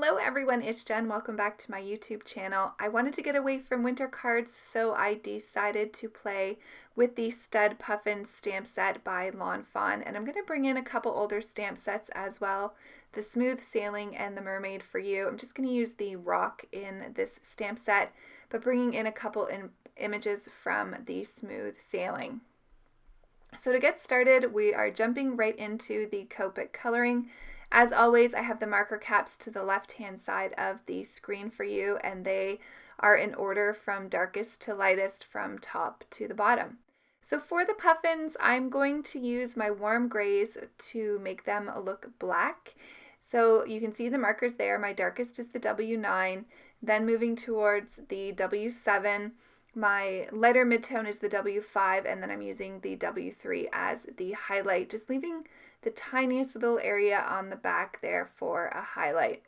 Hello everyone, it's Jen. Welcome back to my YouTube channel. I wanted to get away from winter cards, so I decided to play with the Stud Puffin stamp set by Lawn Fawn, and I'm going to bring in a couple older stamp sets as well, the Smooth Sailing and the Mermaid for you. I'm just going to use the rock in this stamp set, but bringing in a couple images from the Smooth Sailing. So to get started, we are jumping right into the Copic Coloring. As always, I have the marker caps to the left-hand side of the screen for you, and they are in order from darkest to lightest from top to the bottom. So for the puffins, I'm going to use my warm grays to make them look black. So you can see the markers there. My darkest is the W9, then moving towards the W7. My lighter midtone is the W5, and then I'm using the W3 as the highlight, just leaving the tiniest little area on the back there for a highlight.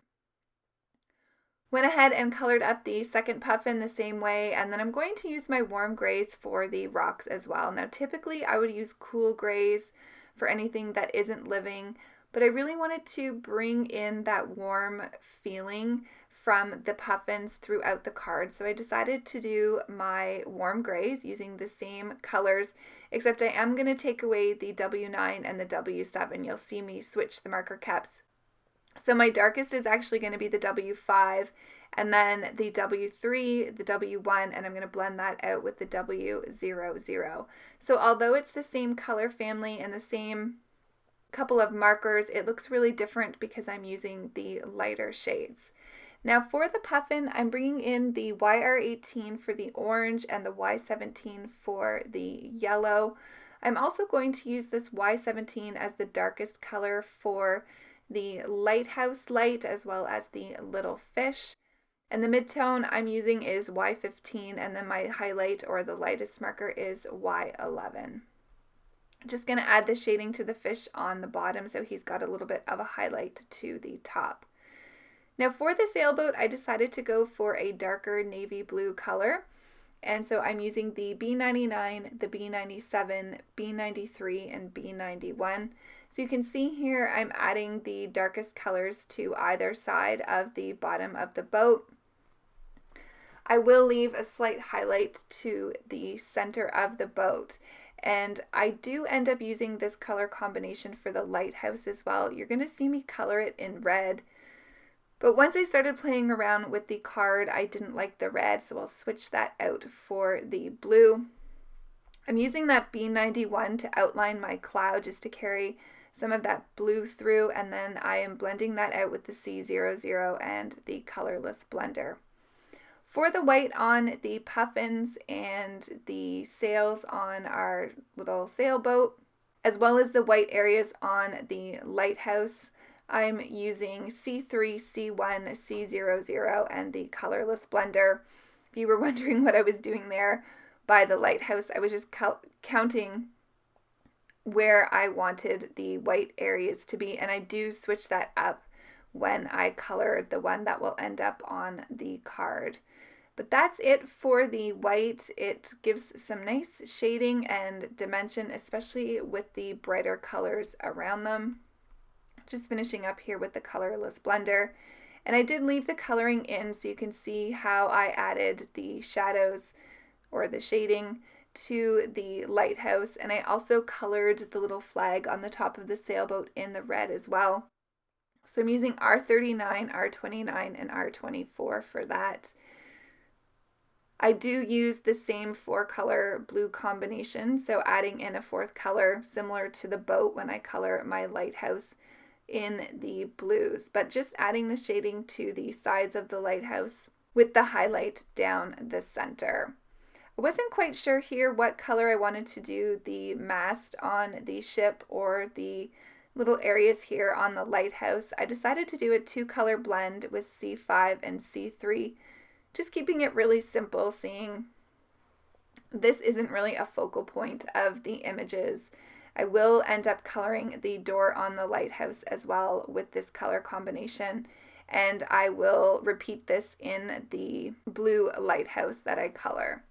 Went ahead and colored up the second puffin the same way, and then I'm going to use my warm grays for the rocks as well. Now typically I would use cool grays for anything that isn't living, but I really wanted to bring in that warm feeling from the puffins throughout the card, so I decided to do my warm grays using the same colors, except I am going to take away the W9 and the W7. You'll see me switch the marker caps. So my darkest is actually going to be the W5, and then the W3, the W1, and I'm going to blend that out with the W00. So although it's the same color family and the same couple of markers, it looks really different because I'm using the lighter shades. Now for the puffin, I'm bringing in the YR18 for the orange and the Y17 for the yellow. I'm also going to use this Y17 as the darkest color for the lighthouse light as well as the little fish. And the midtone I'm using is Y15, and then my highlight or the lightest marker is Y11. Just going to add the shading to the fish on the bottom so he's got a little bit of a highlight to the top. Now for the sailboat, I decided to go for a darker navy blue color, and so I'm using the B99, the B97, B93, and B91. So you can see here I'm adding the darkest colors to either side of the bottom of the boat. I will leave a slight highlight to the center of the boat, and I do end up using this color combination for the lighthouse as well. You're going to see me color it in red. But once I started playing around with the card, I didn't like the red, so I'll switch that out for the blue. I'm using that B91 to outline my cloud just to carry some of that blue through, and then I am blending that out with the C00 and the colorless blender. For the white on the puffins and the sails on our little sailboat, as well as the white areas on the lighthouse, I'm using C3, C1, C00, and the colorless blender. If you were wondering what I was doing there by the lighthouse, I was just counting where I wanted the white areas to be, and I do switch that up when I color the one that will end up on the card. But that's it for the white. It gives some nice shading and dimension, especially with the brighter colors around them. Just finishing up here with the colorless blender, and I did leave the coloring in so you can see how I added the shadows or the shading to the lighthouse, and I also colored the little flag on the top of the sailboat in the red as well. So I'm using R39, R29, and R24 for that. I do use the same 4-color blue combination, so adding in a 4th color similar to the boat when I color my lighthouse in the blues, but just adding the shading to the sides of the lighthouse with the highlight down the center. I wasn't quite sure here what color I wanted to do the mast on the ship or the little areas here on the lighthouse. I decided to do a 2-color blend with C5 and C3, just keeping it really simple, seeing this isn't really a focal point of the images. I will end up coloring the door on the lighthouse as well with this color combination, and I will repeat this in the blue lighthouse that I color.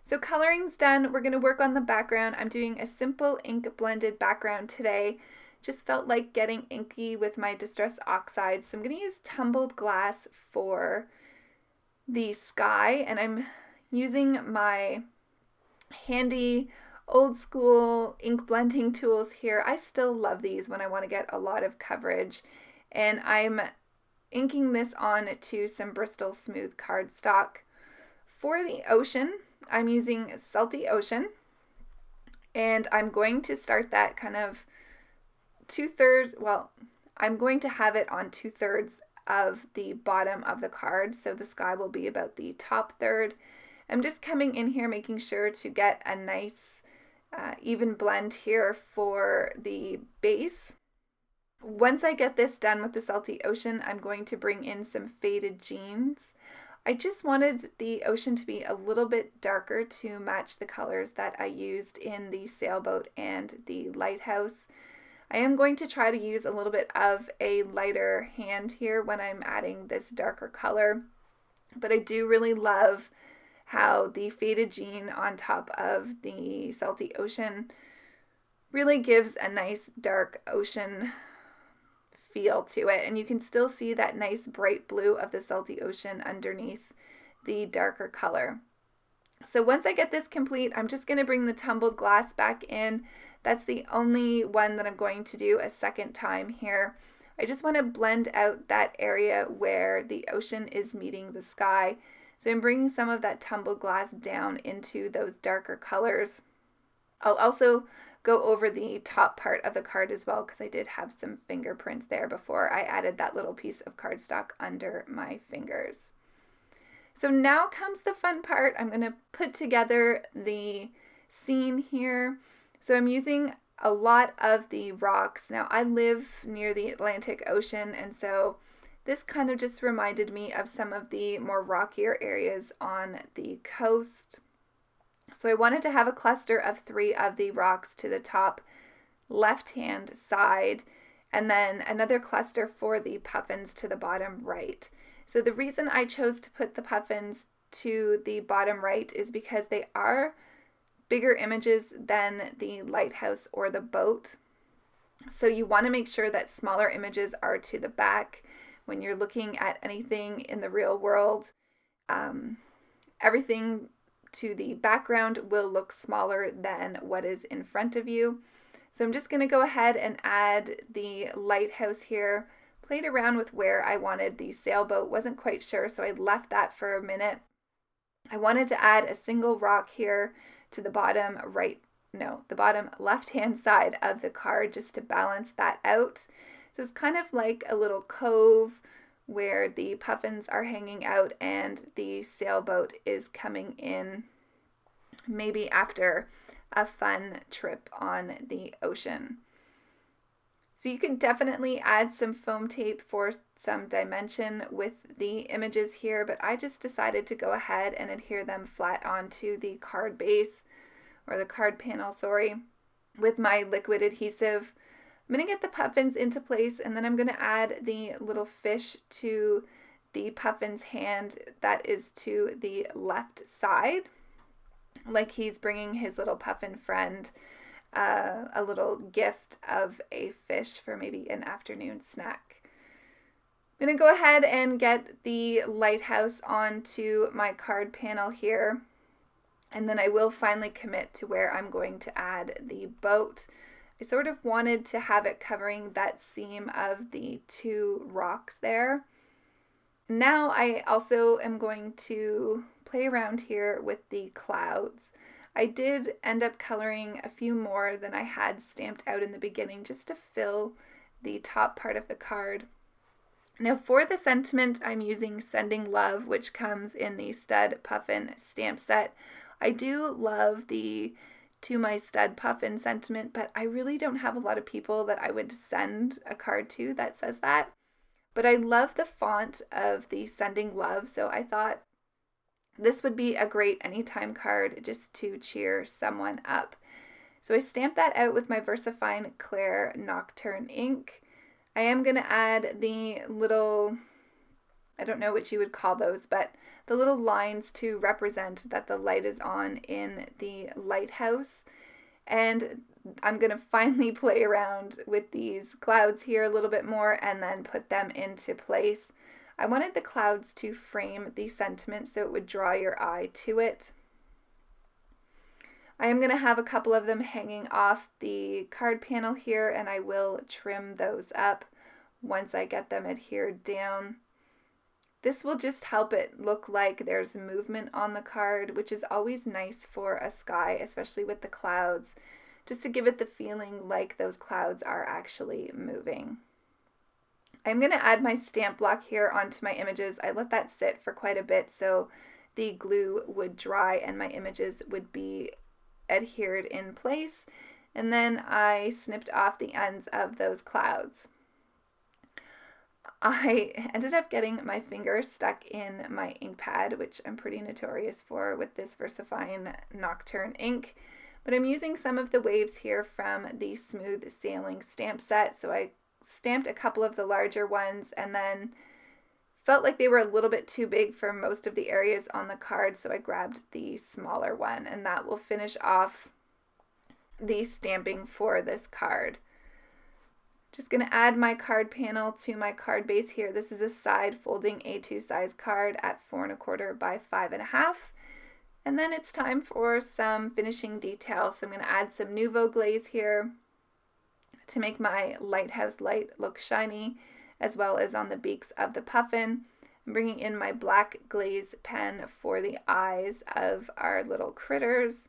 So coloring's done. We're going to work on the background. I'm doing a simple ink blended background today. just felt like getting inky with my Distress Oxide. So I'm going to use Tumbled glass for the sky, and I'm using my handy old school ink blending tools here. I still love these when I want to get a lot of coverage, and I'm inking this on to some Bristol Smooth cardstock. For the ocean, I'm using Salty Ocean, and I'm going to start that kind of 2/3, well, I'm going to have it on 2/3 of the bottom of the card, so the sky will be about the top third. I'm just coming in here making sure to get a nice even blend here for the base. Once I get this done with the Salty Ocean, I'm going to bring in some Faded Jeans. I just wanted the ocean to be a little bit darker to match the colors that I used in the sailboat and the lighthouse. I am going to try to use a little bit of a lighter hand here when I'm adding this darker color, but I do really love how the Faded Jean on top of the Salty Ocean really gives a nice dark ocean feel to it, and you can still see that nice bright blue of the Salty Ocean underneath the darker color. So once I get this complete, I'm just going to bring the Tumbled glass back in. That's the only one that I'm going to do a second time here. I just want to blend out that area where the ocean is meeting the sky. So I'm bringing some of that Tumbled glass down into those darker colors. I'll also go over the top part of the card as well, because I did have some fingerprints there before I added that little piece of cardstock under my fingers. So now comes the fun part. I'm going to put together the scene here. So I'm using a lot of the rocks. Now I live near the Atlantic Ocean, and so this kind of just reminded me of some of the more rockier areas on the coast. So I wanted to have a cluster of 3 of the rocks to the top left-hand side, and then another cluster for the puffins to the bottom right. So the reason I chose to put the puffins to the bottom right is because they are bigger images than the lighthouse or the boat. So you want to make sure that smaller images are to the back when you're looking at anything in the real world. Everything to the background will look smaller than what is in front of you. So I'm just going to go ahead and add the lighthouse here. Played around with where I wanted the sailboat, wasn't quite sure, so I left that for a minute. I wanted to add a single rock here to the bottom the bottom left-hand side of the card, just to balance that out. So it's kind of like a little cove where the puffins are hanging out and the sailboat is coming in, maybe after a fun trip on the ocean. So you can definitely add some foam tape for some dimension with the images here, but I just decided to go ahead and adhere them flat onto the card base, or the card panel, sorry, with my liquid adhesive. I'm going to get the puffins into place, and then I'm going to add the little fish to the puffin's hand that is to the left side, like he's bringing his little puffin friend a little gift of a fish for maybe an afternoon snack. I'm going to go ahead and get the lighthouse onto my card panel here, and then I will finally commit to where I'm going to add the boat. I sort of wanted to have it covering that seam of the 2 rocks there. Now I also am going to play around here with the clouds. I did end up coloring a few more than I had stamped out in the beginning, just to fill the top part of the card. Now for the sentiment, I'm using Sending Love, which comes in the Stud Puffin stamp set. I do love the To My Stud Puffin sentiment, but I really don't have a lot of people that I would send a card to that says that. But I love the font of the Sending Love, so I thought this would be a great anytime card just to cheer someone up. So I stamped that out with my Versafine Clair Nocturne ink. I am going to add the little, I don't know what you would call those, but the little lines to represent that the light is on in the lighthouse. And I'm going to finally play around with these clouds here a little bit more and then put them into place. I wanted the clouds to frame the sentiment so it would draw your eye to it. I am going to have a couple of them hanging off the card panel here, and I will trim those up once I get them adhered down. This will just help it look like there's movement on the card, which is always nice for a sky, especially with the clouds, just to give it the feeling like those clouds are actually moving. I'm going to add my stamp block here onto my images. I let that sit for quite a bit so the glue would dry and my images would be adhered in place. And then I snipped off the ends of those clouds. I ended up getting my finger stuck in my ink pad, which I'm pretty notorious for with this Versafine Nocturne ink. But I'm using some of the waves here from the Smooth Sailing stamp set. So I stamped a couple of the larger ones and then felt like they were a little bit too big for most of the areas on the card. So I grabbed the smaller one, and that will finish off the stamping for this card. Just going to add my card panel to my card base here. This is a side folding A2 size card at 4 1/4 by 5 1/2. And then it's time for some finishing details. So I'm going to add some Nouveau glaze here to make my lighthouse light look shiny, as well as on the beaks of the puffin. I'm bringing in my black glaze pen for the eyes of our little critters.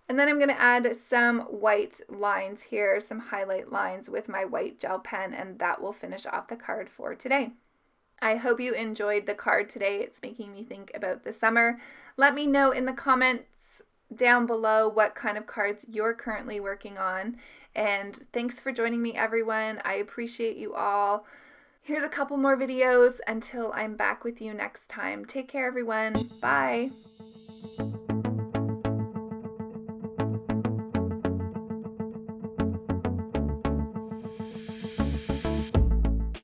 And then I'm going to add some white lines here, some highlight lines with my white gel pen, and that will finish off the card for today. I hope you enjoyed the card today. It's making me think about the summer. Let me know in the comments down below what kind of cards you're currently working on. And thanks for joining me, everyone. I appreciate you all. Here's a couple more videos until I'm back with you next time. Take care, everyone. Bye.